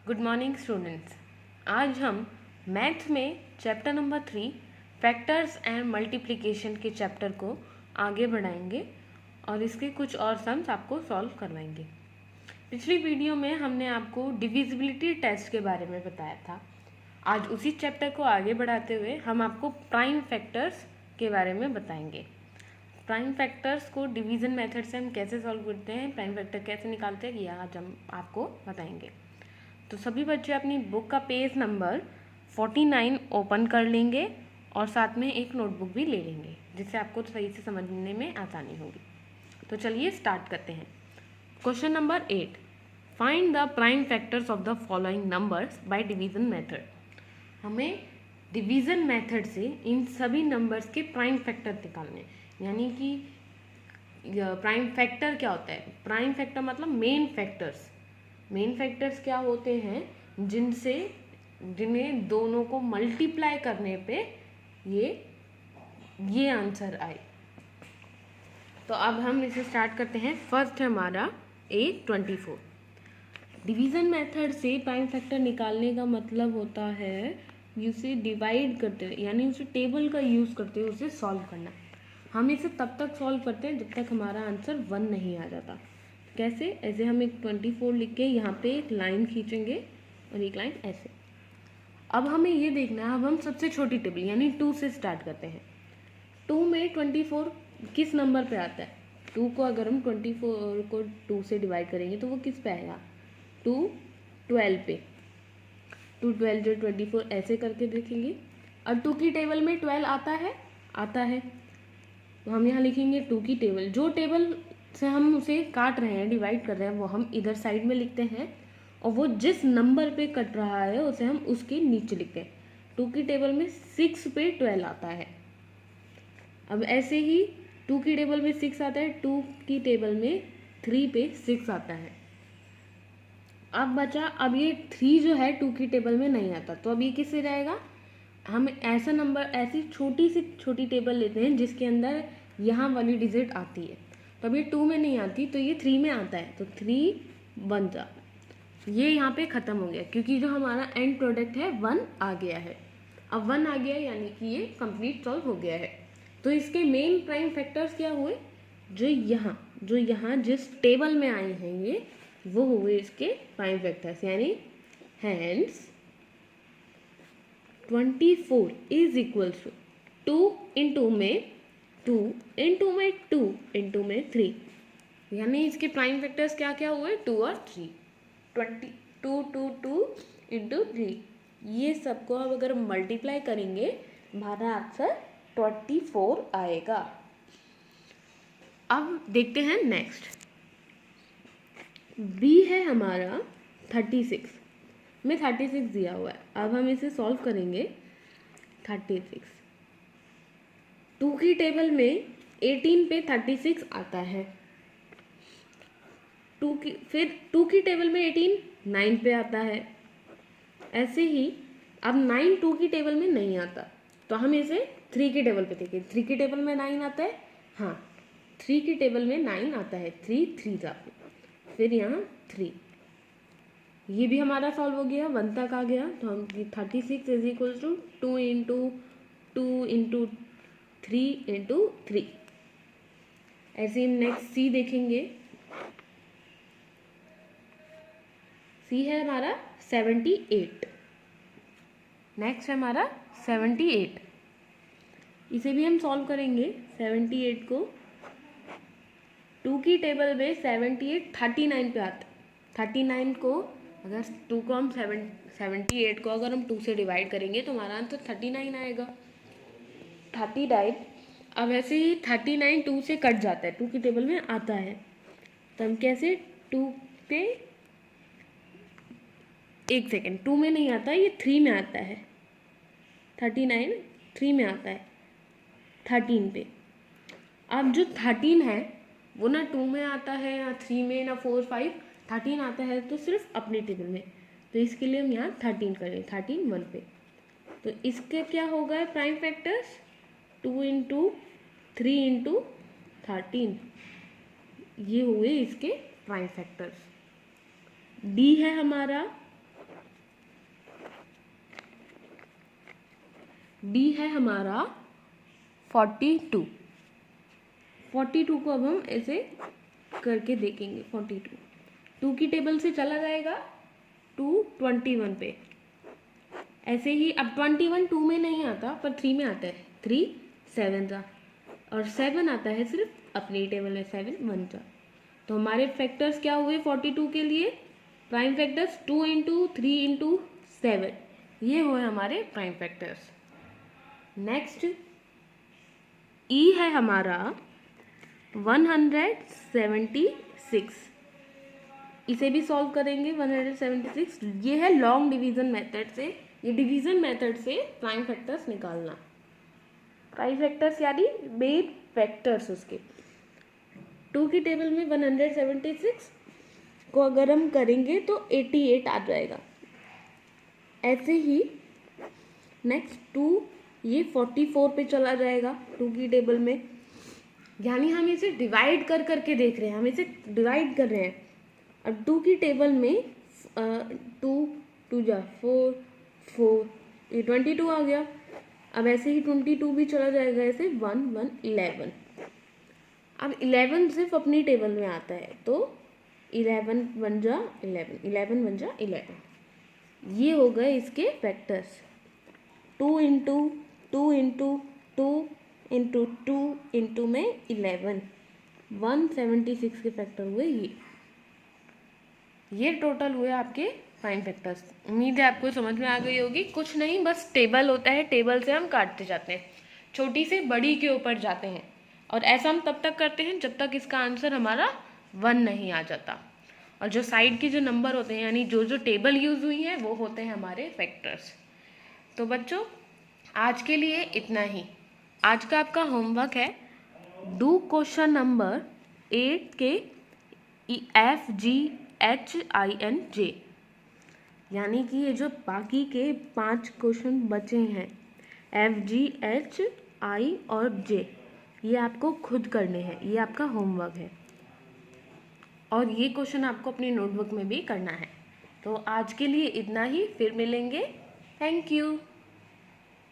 Good morning students. आज हम math में chapter number 3 factors and multiplication के चैप्टर को आगे बढ़ाएंगे और इसके कुछ और सम्स आपको सॉल्व करवाएंगे। पिछली वीडियो में हमने आपको डिविजिबिलिटी टेस्ट के बारे में बताया था। आज उसी चैप्टर को आगे बढ़ाते हुए हम आपको प्राइम फैक्टर्स के बारे में बताएंगे। प्राइम फैक्टर्स को डिवीज़न मेथड से हम कैसे सॉल्व करते हैं, प्राइम फैक्टर कैसे निकालते हैं, यह आज हम आपको बताएंगे। तो सभी बच्चे अपनी बुक का पेज नंबर 49 ओपन कर लेंगे और साथ में एक नोटबुक भी ले लेंगे, जिससे आपको सही से समझने में आसानी होगी। तो चलिए स्टार्ट करते हैं। Question number 8, find the prime factors of the following numbers by division method. हमें डिवीज़न मेथड से इन सभी नंबर्स के प्राइम फैक्टर निकालने, यानी कि प्राइम फैक्टर क्या होता है। प्राइम फैक्टर मतलब मेन फैक्टर्स। मेन फैक्टर्स क्या होते हैं, जिन्हें दोनों को मल्टीप्लाई करने पे ये आंसर आए। तो अब हम इसे स्टार्ट करते हैं। फर्स्ट है हमारा 824। डिवीज़न मेथड से प्राइम फैक्टर निकालने का मतलब होता है उसे डिवाइड करते, यानी उसे टेबल का यूज़ करते हुए उसे सॉल्व करना। हम इसे तब तक सॉल्व करते हैं जब तक हमारा आंसर 1 नहीं आ जाता। कैसे? ऐसे हम एक 24 लिख के यहाँ पे एक लाइन खींचेंगे और एक लाइन ऐसे। अब हमें ये देखना है, अब हम सबसे छोटी टेबल यानी 2 से स्टार्ट करते हैं। 2 में 24 किस नंबर पे आता है? 2 को अगर हम 24 को 2 से डिवाइड करेंगे तो वो किस पे आएगा? 2 12 पे। 2 12 जो 24 ऐसे करके देखेंगे। और 2 की टेबल में 12 आता है। तो हम यहाँ लिखेंगे 2 की टेबल। जो टेबल से हम उसे काट रहे हैं, डिवाइड कर रहे हैं, वो हम इधर साइड में लिखते हैं और वो जिस नंबर पे कट रहा है उसे हम उसके नीचे लिखते हैं। 2 की टेबल में 6 पे 12 आता है। अब ऐसे ही 2 की टेबल में 6 आता है, 2 की टेबल में 3 पे 6 आता है। अब बचा, अब ये 3 जो है 2 की टेबल में नहीं आता, तो अब ये किससे जाएगा? हम ऐसा नंबर, ऐसी छोटी सी छोटी टेबल लेते हैं जिसके अंदर यहाँ वाली डिजिट आती है। तो अब ये 2 में नहीं आती तो ये 3 में आता है, तो 3 1 जा, ये यहाँ पे ख़त्म हो गया क्योंकि जो हमारा एंड प्रोडक्ट है 1 आ गया है। अब 1 आ गया यानी कि ये कंप्लीट सॉल्व हो गया है। तो इसके मेन प्राइम फैक्टर्स क्या हुए? जो यहाँ जिस टेबल में आए हैं ये, वो हुए इसके प्राइम फैक्टर्स, यानी हैंस 24 इज इक्वल टू 2 इंटू में 2 इंटू में 2 इंटू में 3, यानी इसके प्राइम फैक्टर्स क्या क्या हुए? 2 और 3। 2 इंटू 3, ये सबको अब अगर मल्टीप्लाई करेंगे हमारा आंसर 24 आएगा। अब देखते हैं नेक्स्ट। बी है हमारा 36 में 36 दिया हुआ है। अब हम इसे सॉल्व करेंगे। 36 2 की टेबल में 18 पे 36 आता है। 2 की टेबल में 18 9 पे आता है। ऐसे ही अब 9 2 की टेबल में नहीं आता, तो हम इसे 3 की टेबल पे देखें। 3 की टेबल में 9 आता है, हाँ 3 की टेबल में 9 आता है। 3 3 जाते, फिर यहाँ 3, ये भी हमारा सॉल्व हो गया, 1 तक आ गया। तो हम 36 is equal to 2 into 2 into 3 into 3। ऐसे ही नेक्स्ट सी देखेंगे। सी है हमारा 78। नेक्स्ट है हमारा 78, इसे भी हम सॉल्व करेंगे। 78 को 2 की टेबल में 78 39 पे आता है। 39 को अगर 2 को हम 78 को अगर हम 2 से डिवाइड करेंगे तो हमारा आंसर 39 आएगा। 39। अब ऐसे ही 39 2 से कट जाता है, 2 की टेबल में आता है, तो हम कैसे 2 पे, एक सेकेंड, 2 में नहीं आता है, ये 3 में आता है। 39 3 में आता है 13 पे। अब जो 13 है वो ना 2 में आता है, ना 3 में, ना 4 5, 13 आता है तो सिर्फ अपने टेबल में। तो इसके लिए हम यहाँ 13 करें, 13 1 पे। तो इसके क्या होगा प्राइम फैक्टर्स? 2 इंटू 3 इंटू 13, ये हुए इसके प्राइम फैक्टर्स। डी है हमारा डी है हमारा 42। 42 को अब हम ऐसे करके देखेंगे। 42 2 की टेबल से चला जाएगा टू 21 पे। ऐसे ही अब 21 2 में नहीं आता पर 3 में आता है। 3 7 जा और 7 आता है सिर्फ अपनी टेबल में। 7 1 जा। तो हमारे फैक्टर्स क्या हुए 42 के लिए? प्राइम फैक्टर्स 2 इंटू 3 इंटू 7, ये हुए हमारे प्राइम फैक्टर्स। नेक्स्ट ई है हमारा 176। इसे भी सॉल्व करेंगे 176। ये है लॉन्ग डिवीजन मेथड से, ये डिवीजन मेथड से प्राइम फैक्टर्स निकालना। प्राइम फैक्टर्स यानी मेन फैक्टर्स उसके। 2 की टेबल में 176 को अगर हम करेंगे तो 88 आ जाएगा। ऐसे ही नेक्स्ट 2 ये 44 पे चला जाएगा 2 की टेबल में। यानी हम इसे डिवाइड कर करके देख रहे हैं, हम इसे डिवाइड कर रहे हैं। अब 2 की टेबल में 2 2 जा 4 4, ये 22 आ गया। अब ऐसे ही 22 भी चला जाएगा ऐसे 1 1 11। अब 11 सिर्फ अपनी टेबल में आता है तो 11 1 जा 11, 11 1 जा 11। ये हो गए इसके factors. 2 into 2 into 2 into 2 into में 11, 176 के फैक्टर हुए ये टोटल हुए आपके प्राइम फैक्टर्स। उम्मीद है आपको समझ में आ गई होगी। कुछ नहीं, बस टेबल होता है, टेबल से हम काटते जाते हैं, छोटी से बड़ी के ऊपर जाते हैं। और ऐसा हम तब तक करते हैं जब तक इसका आंसर हमारा 1 नहीं आ जाता। और जो साइड के जो नंबर होते हैं यानी जो जो टेबल यूज़ हुई है वो होते हैं हमारे फैक्टर्स। तो बच्चों आज के लिए इतना ही। आज का आपका होमवर्क है डू क्वेश्चन नंबर 8 के FGHINJ, यानी कि ये जो बाकी के 5 क्वेश्चन बचे हैं FGHI और J, ये आपको खुद करने हैं, ये आपका होमवर्क है। और ये क्वेश्चन आपको अपनी नोटबुक में भी करना है। तो आज के लिए इतना ही, फिर मिलेंगे। Thank you.